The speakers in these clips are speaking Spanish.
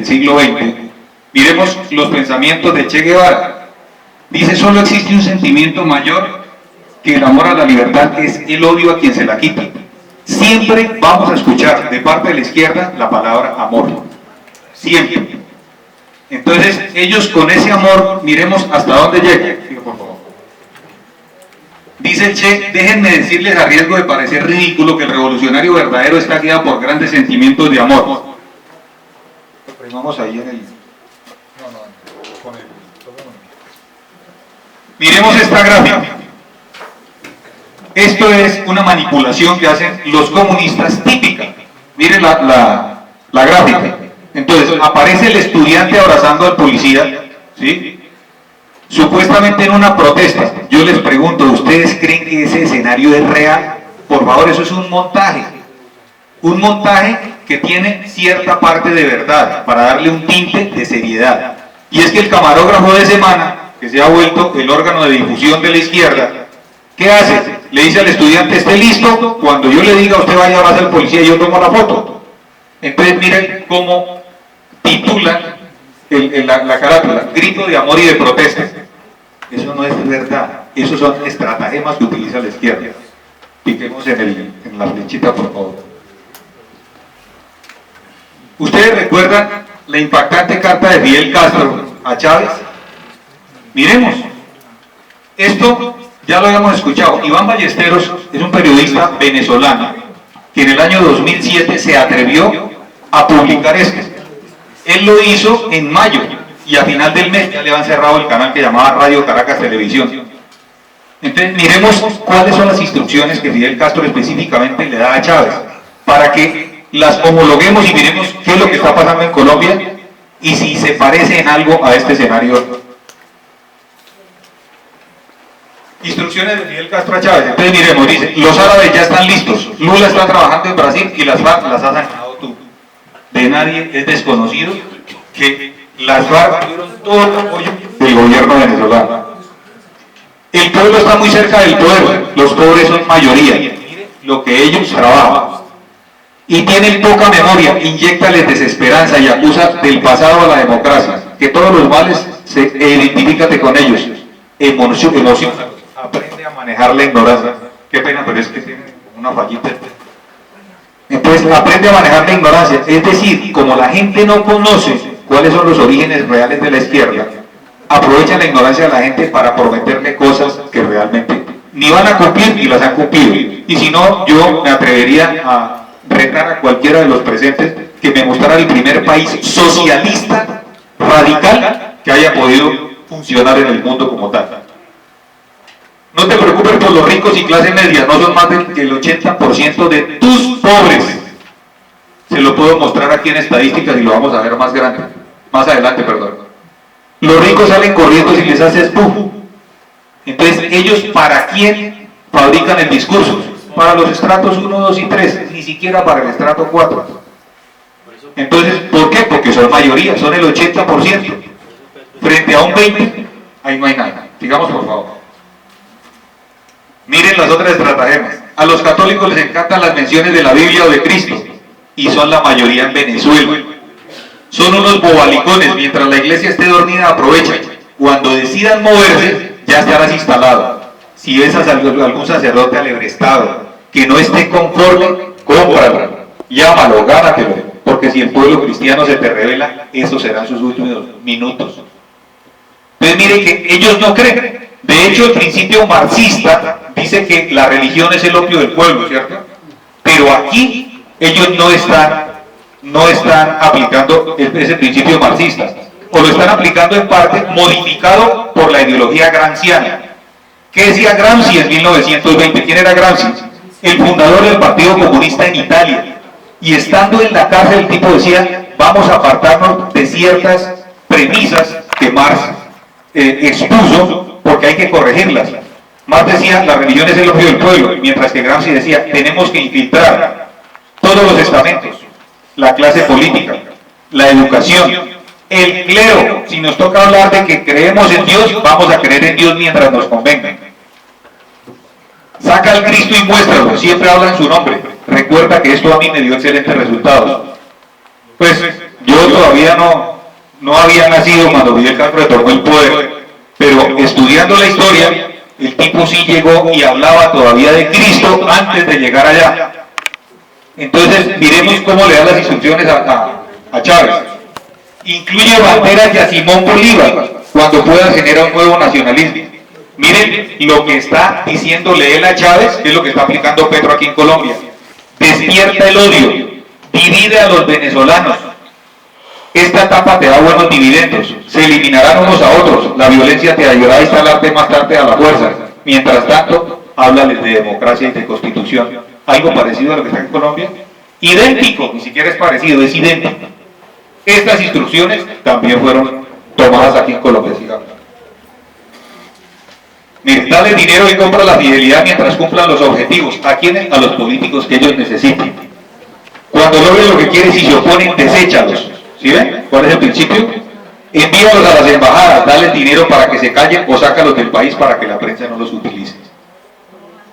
siglo XX, miremos los pensamientos de Che Guevara. Dice: solo existe un sentimiento mayor que el amor a la libertad, que es el odio a quien se la quita. Siempre vamos a escuchar de parte de la izquierda la palabra amor, siempre. Entonces ellos con ese amor, miremos hasta dónde llegan. Por favor. Dice el Che: déjenme decirles, a riesgo de parecer ridículo, que el revolucionario verdadero está guiado por grandes sentimientos de amor. Vamos ahí en el... Miremos esta gráfica. Esto es una manipulación que hacen los comunistas típica. Miren la gráfica. Entonces aparece el estudiante abrazando al policía, ¿sí?, supuestamente en una protesta. Yo les pregunto, ¿ustedes creen que ese escenario es real? Por favor, eso es un montaje que tiene cierta parte de verdad, para darle un tinte de seriedad. Y es que el camarógrafo de semana, que se ha vuelto el órgano de difusión de la izquierda, ¿qué hace? Le dice al estudiante: esté listo, cuando yo le diga usted vaya a abrazar al policía y yo tomo la foto. Entonces miren cómo titula la carátula: grito de amor y de protesta. Eso no es verdad, esos son estratagemas que utiliza la izquierda. Piquemos en la flechita, por favor. ¿Ustedes recuerdan la impactante carta de Fidel Castro a Chávez? Miremos, esto ya lo habíamos escuchado. Iván Ballesteros es un periodista venezolano que en el año 2007 se atrevió a publicar esto. Él lo hizo en mayo y a final del mes ya le habían cerrado el canal que llamaba Radio Caracas Televisión. Entonces miremos cuáles son las instrucciones que Fidel Castro específicamente le da a Chávez, para que las homologuemos y miremos qué es lo que está pasando en Colombia y si se parece en algo a este escenario. Instrucciones de Fidel Castro a Chávez. Entonces miremos, dice: los árabes ya están listos, Lula está trabajando en Brasil y las FARC las has sancionado tú. De nadie es desconocido que las FARC tuvieron todo el apoyo del gobierno venezolano. El pueblo está muy cerca del poder, los pobres son mayoría, lo que ellos trabajan. Y tienen poca memoria, inyéctales desesperanza y acusa del pasado a la democracia, que todos los males identifícate con ellos. Emoción. Aprende a manejar la ignorancia. Qué pena, pero es que tiene una fallita. Entonces aprende a manejar la ignorancia, es decir, como la gente no conoce cuáles son los orígenes reales de la izquierda, aprovechan la ignorancia de la gente para prometerle cosas que realmente ni van a cumplir y las han cumplido. Y si no, yo me atrevería a retar a cualquiera de los presentes que me mostrara el primer país socialista radical que haya podido funcionar en el mundo como tal. No te preocupes por los ricos y clase media, no son más del 80% de tus pobres. Se lo puedo mostrar aquí en estadísticas y lo vamos a ver más adelante. Los ricos salen corriendo si les haces ¡pum! Entonces ellos, ¿para quién fabrican el discurso? Para los estratos 1, 2 y 3, ni siquiera para el estrato 4. Entonces, ¿por qué? Porque son mayoría, son el 80%. Frente a un 20%, ahí no hay nada. Sigamos, por favor. Miren las otras estratagemas. A los católicos les encantan las menciones de la Biblia o de Cristo, y son la mayoría en Venezuela. Son unos bobalicones, mientras la iglesia esté dormida aprovechan. Cuando decidan moverse, ya estarás instalado. Si ves a algún sacerdote alebrestado que no esté conforme, cómpralo, llámalo, gánatelo, porque si el pueblo cristiano se te revela, esos serán sus últimos minutos. Entonces miren que ellos no creen. De hecho, el principio marxista dice que la religión es el opio del pueblo, ¿cierto? Pero aquí ellos no están aplicando ese principio marxista, o lo están aplicando en parte modificado por la ideología gramsciana. ¿Qué decía Gramsci en 1920? ¿Quién era Gramsci? El fundador del Partido Comunista en Italia. Y estando en la cárcel, el tipo decía: vamos a apartarnos de ciertas premisas que Marx expuso, porque hay que corregirlas. Marx decía: la religión es el opio del pueblo, mientras que Gramsci decía: tenemos que infiltrar todos los estamentos, la clase política, la educación, el clero. Si nos toca hablar de que creemos en Dios, vamos a creer en Dios mientras nos convenga. Saca al Cristo y muéstralo, siempre habla en su nombre. Recuerda que esto a mí me dio excelentes resultados. Pues Yo todavía no había nacido cuando Fidel Castro retomó el poder, pero estudiando la historia, el tipo sí llegó y hablaba todavía de Cristo antes de llegar allá. Entonces, miremos cómo le da las instrucciones a Chávez. Incluye banderas de a Simón Bolívar cuando pueda generar un nuevo nacionalismo. Miren lo que está diciéndole él a Chávez, que es lo que está aplicando Petro aquí en Colombia. Despierta el odio, divide a los venezolanos. Esta etapa te da buenos dividendos, se eliminarán unos a otros, la violencia te ayudará a instalarte más tarde a la fuerza. Mientras tanto, háblales de democracia y de constitución. Algo parecido a lo que está en Colombia, idéntico, ni siquiera es parecido, es idéntico. Estas instrucciones también fueron tomadas aquí en Colombia, sigamos. Miren, dale dinero y compra la fidelidad mientras cumplan los objetivos. ¿A quiénes? A los políticos que ellos necesiten. Cuando logren lo que quieren, si se oponen, deséchalos. ¿Sí ven? ¿Cuál es el principio? Envíalos a las embajadas, dale dinero para que se callen o sácalos del país para que la prensa no los utilice.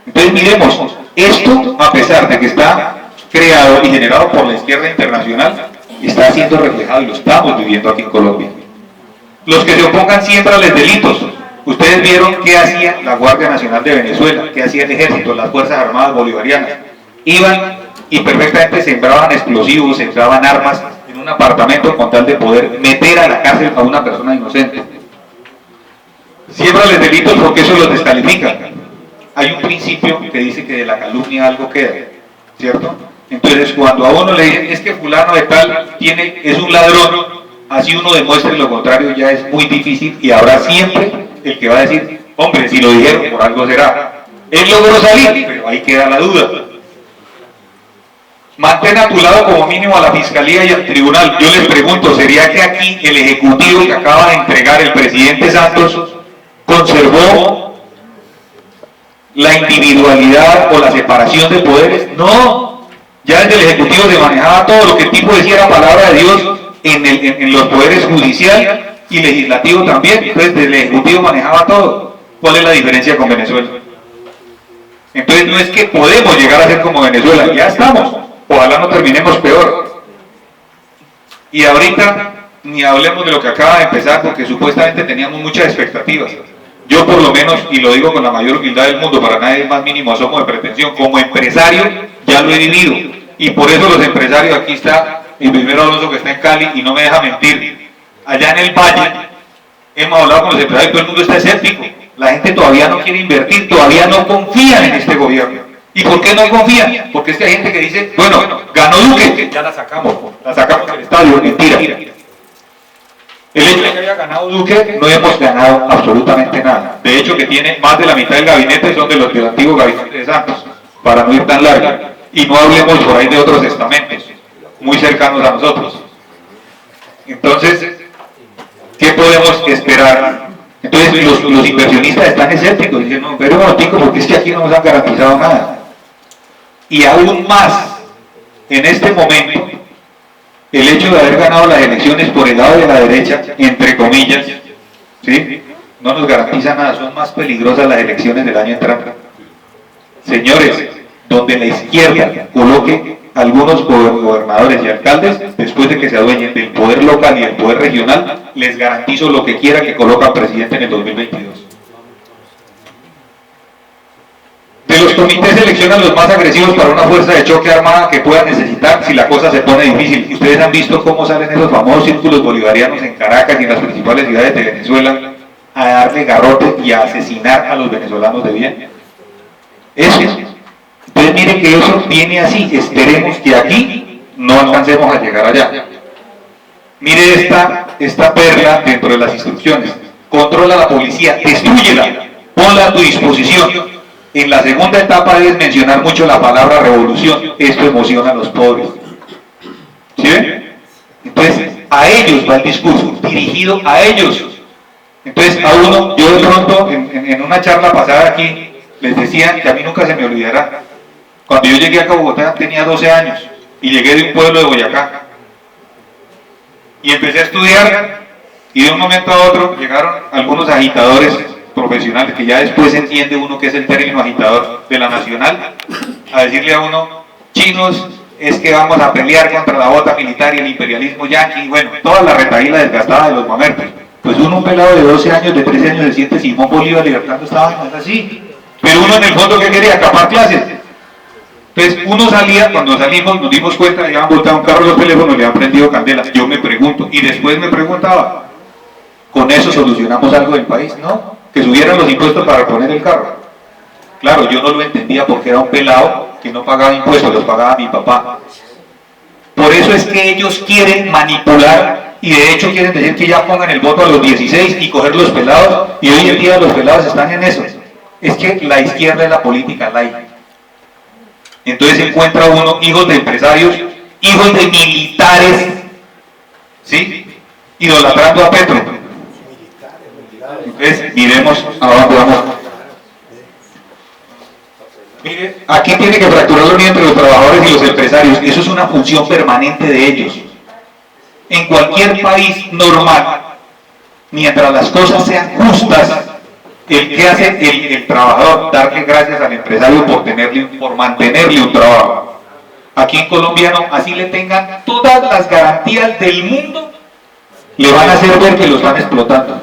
Entonces miremos, esto a pesar de que está creado y generado por la izquierda internacional, está siendo reflejado y lo estamos viviendo aquí en Colombia. Los que se opongan siémbrales delitos. Ustedes vieron qué hacía la Guardia Nacional de Venezuela, qué hacía el ejército, las Fuerzas Armadas Bolivarianas. Iban y perfectamente sembraban explosivos, sembraban armas en un apartamento con tal de poder meter a la cárcel a una persona inocente. Siémbrales delitos porque eso los descalifica. Hay un principio que dice que de la calumnia algo queda, ¿cierto? Entonces cuando a uno le dicen, es que fulano de tal es un ladrón, así uno demuestre lo contrario ya es muy difícil y habrá siempre el que va a decir, hombre, si lo dijeron, por algo será. Él logró salir, pero ahí queda la duda. Mantén a tu lado como mínimo a la Fiscalía y al Tribunal. Yo les pregunto, ¿sería que aquí el Ejecutivo que acaba de entregar el presidente Santos conservó la individualidad o la separación de poderes? No, ya desde el Ejecutivo se manejaba todo, lo que el tipo decía era palabra de Dios en los poderes judicial y legislativo también. Entonces desde el Ejecutivo manejaba todo. ¿Cuál es la diferencia con Venezuela? Entonces no es que podemos llegar a ser como Venezuela, ya estamos, ojalá no terminemos peor. Y ahorita ni hablemos de lo que acaba de empezar, porque supuestamente teníamos muchas expectativas. Yo por lo menos, y lo digo con la mayor humildad del mundo, para nadie es más mínimo asomo de pretensión, como empresario ya lo he vivido, y por eso los empresarios, aquí está el primero Alonso que está en Cali y no me deja mentir, allá en el Valle hemos hablado con los empresarios, todo el mundo está escéptico, la gente todavía no quiere invertir, todavía no confían en este gobierno. ¿Y por qué no confían? Porque es que hay gente que dice, bueno, ganó Duque, ya la sacamos del estadio, mentira. El hecho de que haya ganado Duque, no hemos ganado absolutamente nada. De hecho, que tiene más de la mitad del gabinete son de los del antiguo gabinete de Santos, para no ir tan largo. Y no hablemos por ahí de otros estamentos, muy cercanos a nosotros. Entonces, ¿qué podemos esperar? Entonces, los inversionistas están escépticos, dicen, no, pero un momentico, porque es que aquí no nos han garantizado nada. Y aún más, en este momento, el hecho de haber ganado las elecciones por el lado de la derecha, entre comillas, ¿sí?, no nos garantiza nada, son más peligrosas las elecciones del año entrante. Señores, donde la izquierda coloque algunos gobernadores y alcaldes, después de que se adueñen del poder local y del poder regional, les garantizo lo que quiera que colocan presidente en el 2022. De los comités seleccionan los más agresivos para una fuerza de choque armada que puedan necesitar si la cosa se pone difícil. Ustedes han visto cómo salen esos famosos círculos bolivarianos en Caracas y en las principales ciudades de Venezuela a darle garrote y a asesinar a los venezolanos de bien. Eso. Entonces miren que eso viene así, esperemos que aquí no alcancemos a llegar allá. Mire esta perla dentro de las instrucciones. Controla la policía, destrúyela, ponla a tu disposición. En la segunda etapa debes mencionar mucho la palabra revolución, esto emociona a los pobres. ¿Sí ven? Entonces, a ellos va el discurso, dirigido a ellos. Entonces, a uno, yo de pronto, en una charla pasada aquí, les decía que a mí nunca se me olvidará. Cuando yo llegué acá a Bogotá tenía 12 años y llegué de un pueblo de Boyacá. Y empecé a estudiar y de un momento a otro llegaron algunos agitadores profesionales, que ya después entiende uno que es el término agitador de la nacional, a decirle a uno, chinos, es que vamos a pelear contra la bota militar y el imperialismo yanqui, bueno, toda la retaíla desgastada de los mamertos. Pues uno, un pelado de 12 años, de 13 años, se siente Simón Bolívar libertando esta vaina, es así. Pero uno en el fondo, ¿qué quería? Acapar clases. Entonces uno salía, cuando salimos nos dimos cuenta, le habían volteado un carro los teléfonos, le han prendido candela. Yo me pregunto, y después me preguntaba, ¿con eso solucionamos algo del país? No, que subieran los impuestos para poner el carro. Claro, yo no lo entendía porque era un pelado que no pagaba impuestos, los pagaba mi papá. Por eso es que ellos quieren manipular y de hecho quieren decir que ya pongan el voto a los 16 y coger los pelados, y hoy en día los pelados están en eso. Es que la izquierda es la política laica. Entonces encuentra uno hijos de empresarios, hijos de militares, ¿sí? Idolatrando a Petro. Entonces miremos a dónde vamos. Mire, aquí tiene que fracturar la unión entre los trabajadores y los empresarios. Eso es una función permanente de ellos. En cualquier país normal, mientras las cosas sean justas, ¿qué hace el trabajador? Darle gracias al empresario por mantenerle un trabajo. Aquí en Colombia no, así le tengan todas las garantías del mundo, le van a hacer ver que lo están explotando.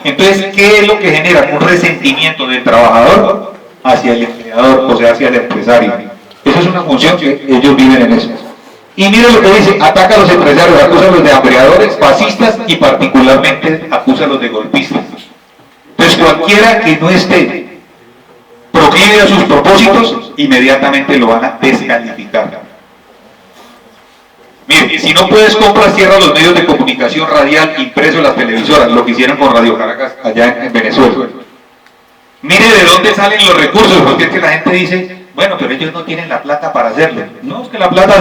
Entonces, ¿qué es lo que genera? Un resentimiento del trabajador hacia el empleador, o sea, hacia el empresario. Esa es una función que ellos viven en eso. Y mire lo que dice: ataca a los empresarios, acusa a los de hambreadores, fascistas y particularmente acusa a los de golpistas. Entonces cualquiera que no esté proclive a sus propósitos, inmediatamente lo van a descalificar. Mire, si no puedes comprar, cierra los medios de comunicación radial, impreso, las televisoras, lo que hicieron con Radio Caracas allá en Venezuela. Mire de dónde salen los recursos, porque es que la gente dice, bueno, pero ellos no tienen la plata para hacerlo. No, es que la plata